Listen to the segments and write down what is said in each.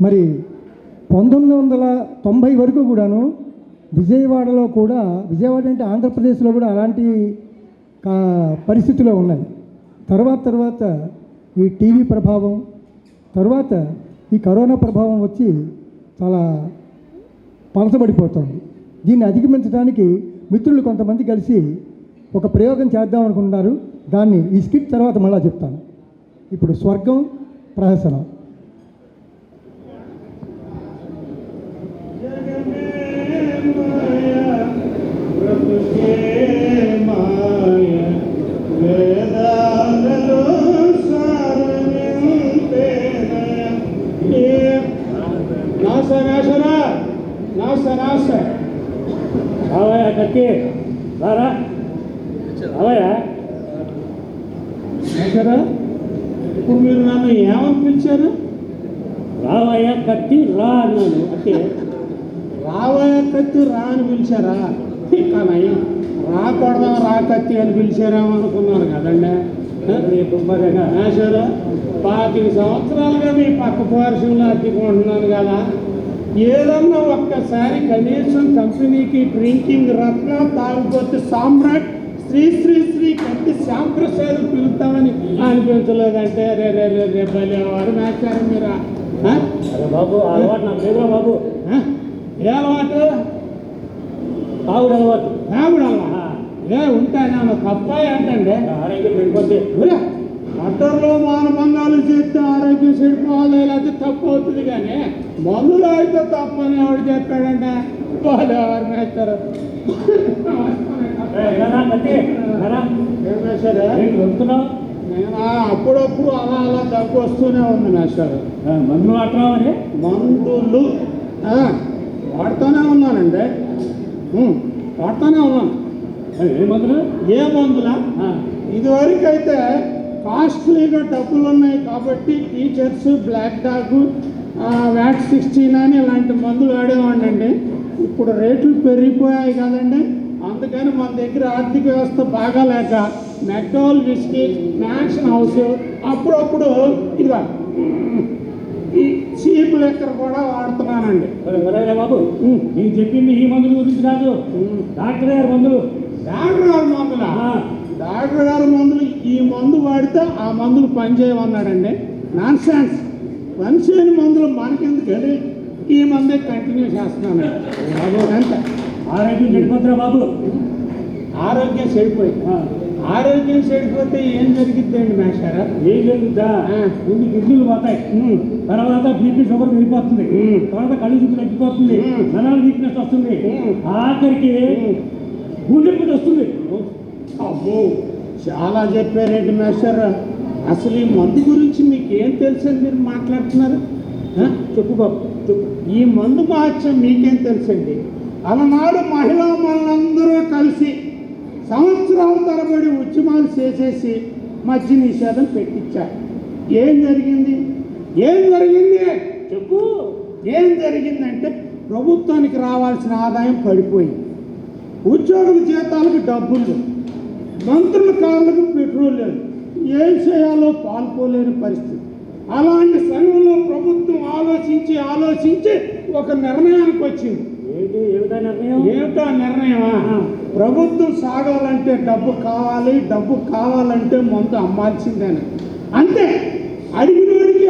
మరి 1990 వరకు కూడాను విజయవాడలో కూడా, విజయవాడ అంటే ఆంధ్రప్రదేశ్లో కూడా అలాంటి పరిస్థితులు ఉన్నాయి. తర్వాత ఈ టీవీ ప్రభావం, తర్వాత ఈ కరోనా ప్రభావం వచ్చి చాలా పలచబడిపోతుంది. దీన్ని అధిగమించడానికి మిత్రులు కొంతమంది కలిసి ఒక ప్రయోగం చేద్దాం అనుకుంటున్నారు. దాన్ని ఈ స్కిట్ తర్వాత మళ్ళా చెప్తాను. ఇప్పుడు స్వర్గం ప్రహసనం. రావయ్యా కత్తి, రారా రావయ్యా. ఇప్పుడు మీరు నన్ను ఏమని పిలిచారు? రావయ్యా కత్తి రా అన్నాను. అంటే రావయ్య కత్తి రా అని పిలిచారా? కానీ రాకూడదా రా కత్తి అని పిలిచారేమో అనుకున్నాను కదండి. సరే, 25 సంవత్సరాలుగా మీ పక్క పోర్షన్లో అద్దెకుంటున్నాను కదా. ఏదన్నా ఒక్కసారి కనీసం కంపెనీకి డ్రింకింగ్ రత్న తాగిపోతే సామ్రాట్ శ్రీ శ్రీ శ్రీ కత్తి శ్యాంప్రసాద్ పిలుస్తామని అనిపించలేదంటే రే రే రే రే బలేవారు మేచారు మీరు. అరే బాబు, అలవాటు నాకు లేదురా బాబు. ఏ అలవాటు? తాగుడు అలవాటు. తాగుడు అలవా? ఏ ఉంటాయన్నా తప్పాయి అంటండి. ఆరోగ్యం పెడిపోతే మటర్లో మానభంగాలు చేస్తే ఆరోగ్యం చెడిపోవాలి, లేకపోతే తప్పు అవుతుంది. కానీ మందులో అయితే తప్పని ఎవడు చెప్పాడంటే వాళ్ళు ఎవరు వేస్తారు. నేను అప్పుడప్పుడు అలా అలా తప్పు వస్తూనే ఉంది మేస్టర్. మందులు వాడుతున్నామని? మందులు వాడుతూనే ఉన్నానండి, వాడుతూనే ఉన్నాను. ఏ మందులు? ఏ మందులా? ఇదివరకు అయితే కాస్ట్లీగా డబ్బులు ఉన్నాయి కాబట్టి టీచర్స్, బ్లాక్ డాగ్, వ్యాట్ 16 అని ఇలాంటి మందులు వాడేవాడినండి. ఇప్పుడు రేట్లు పెరిగిపోయాయి కదండి, అందుకని మన దగ్గర ఆర్థిక వ్యవస్థ బాగా లేక మెక్డోల్ విస్కీ, మ్యాక్షన్ హౌస్, అప్పుడప్పుడు ఇదిగా ఈ చీప్ లెక్కర్ కూడా వాడుతున్నానండి. బాబు, నేను చెప్పింది ఈ మందుల గురించి కాదు, డాక్టర్ గారి మందులు. డాక్టర్ గారి మందులా? డాక్టర్ గారి మందులు. ఈ మందు వాడితే ఆ మందులు పనిచేయమన్నాడండి. Non sense. పనిచేయని మందులు మనకెందుకని ఈ మందే కంటిన్యూ చేస్తున్నాను బాబు. అంతే. ఆరోగ్యం చెడిపోతున్నా బాబు. ఆరోగ్యం చెడిపోయింది. ఆరోగ్యం చెడిపోతే ఏం జరిగిద్దండి మేషారా? ఏం జరుగుద్దా? ముందు కిడ్నీలు పోతాయి, తర్వాత బీపీ షుగర్ పెరిగిపోతుంది, తర్వాత కళ్ళు చూపు తగ్గిపోతుంది, నరాల వీక్నెస్ వస్తుంది, ఆఖరికి గుండె వస్తుంది. అబ్బో, చాలా చెప్పారేంటి మేస్టర్. అసలు ఈ మందు గురించి మీకు ఏం తెలుసని మీరు మాట్లాడుతున్నారు? చెప్పు బాబు, చెప్పు. ఈ మందు మహత్యం మీకేం తెలుసండి? అలనాడు మహిళా మనందరూ కలిసి సంవత్సరాల తరబడి ఉద్యమాలు చేసేసి మద్య నిషేధం పెట్టించారు. ఏం జరిగింది? ఏం జరిగింది చెప్పు. ఏం జరిగిందంటే ప్రభుత్వానికి రావాల్సిన ఆదాయం పడిపోయింది, ఉద్యోగుల జీతాలకు డబ్బులు లేవు, మంత్రుల కార్లకు పెట్రోల్ లేదు, ఏం చేయాలో పాల్పోలేని పరిస్థితి. అలాంటి సమయంలో ప్రభుత్వం ఆలోచించి ఒక నిర్ణయానికి వచ్చింది. ఏమిటో నిర్ణయమా? ప్రభుత్వం సాగాలంటే డబ్బు కావాలంటే మందు అమ్మాల్సిందేనా? అంతే. అడిగినోడికి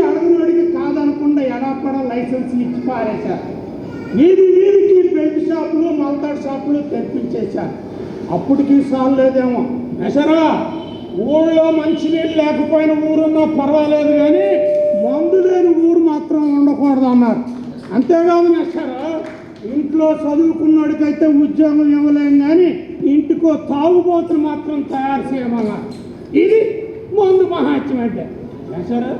కాదనకుండా ఎడాపడ లైసెన్స్లు ఇచ్చి పారేశారు. వీధికి బెల్ట్ షాపులు, మల్తాడ్ షాపులు తెప్పించేశారు. అప్పటికి సాలేదేమో మెసరా. ఊళ్ళో మంచినీళ్ళు లేకపోయిన ఊరున్నా పర్వాలేదు, కానీ మందు లేని ఊరు మాత్రం ఉండకూడదు అన్నారు. అంతేకాదు మెసరా, ఇంట్లో చదువుకున్నోడికైతే ఉద్యోగం ఇవ్వలేం, కానీ ఇంటికో తాగుబోతులు మాత్రం తయారు చేయమన్నారు. ఇది మందు మహాత్యం అంటే. మెసరా,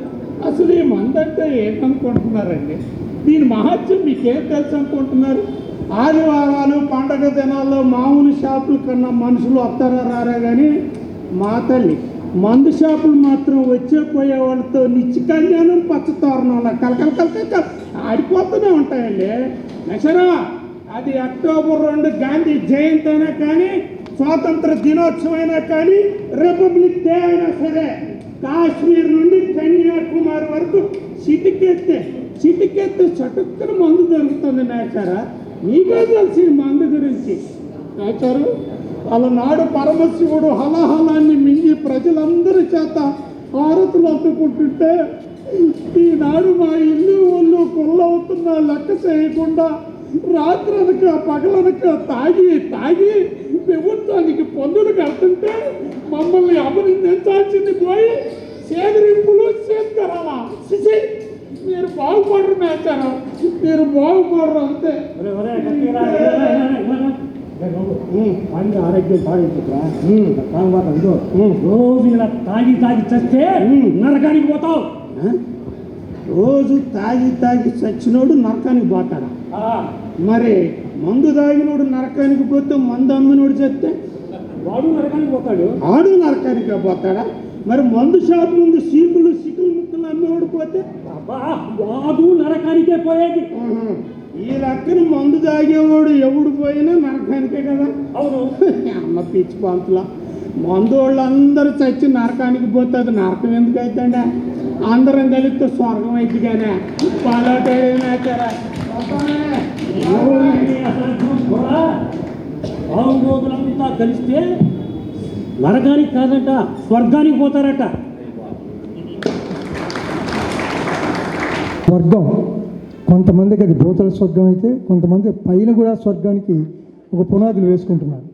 అసలు ఈ మందు అంటే ఏంటనుకుంటున్నారండి? దీని మహత్యం మీకేం తెలుసు అనుకుంటున్నారు? ఆదివారాలు, పండగ దినాల్లో మామూలు షాపుల కన్నా మనుషులు వస్తారా రారా, కానీ మా తల్లి మందు షాపులు మాత్రం వచ్చే పోయే వాళ్ళతో నిత్య కళ్యాణం, పచ్చతోరణంలా కలకల ఆడిపోతూనే ఉంటాయండి. నసరా, అది అక్టోబర్ 2 గాంధీ జయంతి అయినా కానీ, స్వాతంత్ర దినోత్సవం అయినా కానీ, రిపబ్లిక్ డే అయినా సరే, కాశ్మీర్ నుండి కన్యాకుమారి వరకు చిటికెత్తే పట్టుకుని మందు దొరుకుతుంది నేచారా. నీకే తెలిసి ఈ మందు గురించి నేచారు. అలనాడు పరమశివుడు హలాహలాన్ని మింగి ప్రజలందరి చేత హారతులు అందుకుంటుంటే ఈనాడు మా ఇల్లు ఒళ్ళు కొల్లవుతున్నా లెక్క చేయకుండా రాత్రనక పగలనక తాగి తాగి ప్రభుత్వానికి పన్నులు కడుతుంటే మమ్మల్ని అభినందించాల్సింది పోయి సేదరింపులు చేస్తారా. మీరు బాగుపడరు మేచారా, మీరు బాగుపడరు అంతే. వాడిని ఆరోగ్యం పాడైపోతురా. తర్వాత ఇదో రోజు ఇలా తాగి తాగి చస్తే నరకానికి పోతావు. రోజు తాగి తాగి చచ్చినోడు నరకానికి పోతాడా? మరి మందు తాగినోడు నరకానికి పోతే మందు అమ్మినోడు చెప్తే వాడు నరకానికి పోతాడు. ఆడు నరకానికి పోతాడా? మరి మందు షాప్ ముందు సీకులు ముక్కలు అమ్మేవాడు పోతే వాడు నరకానికే పోయేది. ఈ లెక్కన మందు తాగేవాడు ఎవడు పోయినా నరకానికే కదా. అవును. అమ్మ పిచ్చి పంతుల మందు వాళ్ళు అందరూ చచ్చి నరకానికి పోతే అది నరకం ఎందుకు అవుతాడా? అందరం కలిస్తే స్వర్గం అయితే కానీ పాలటేనాచారా. రోజులంతా కలిస్తే నరకానికి కాదంట స్వర్గానికి పోతారట. స్వర్గం కొంతమందికి అది భూతల స్వర్గం అయితే కొంతమంది పైన కూడా స్వర్గానికి ఒక పునాదులు వేసుకుంటున్నారు.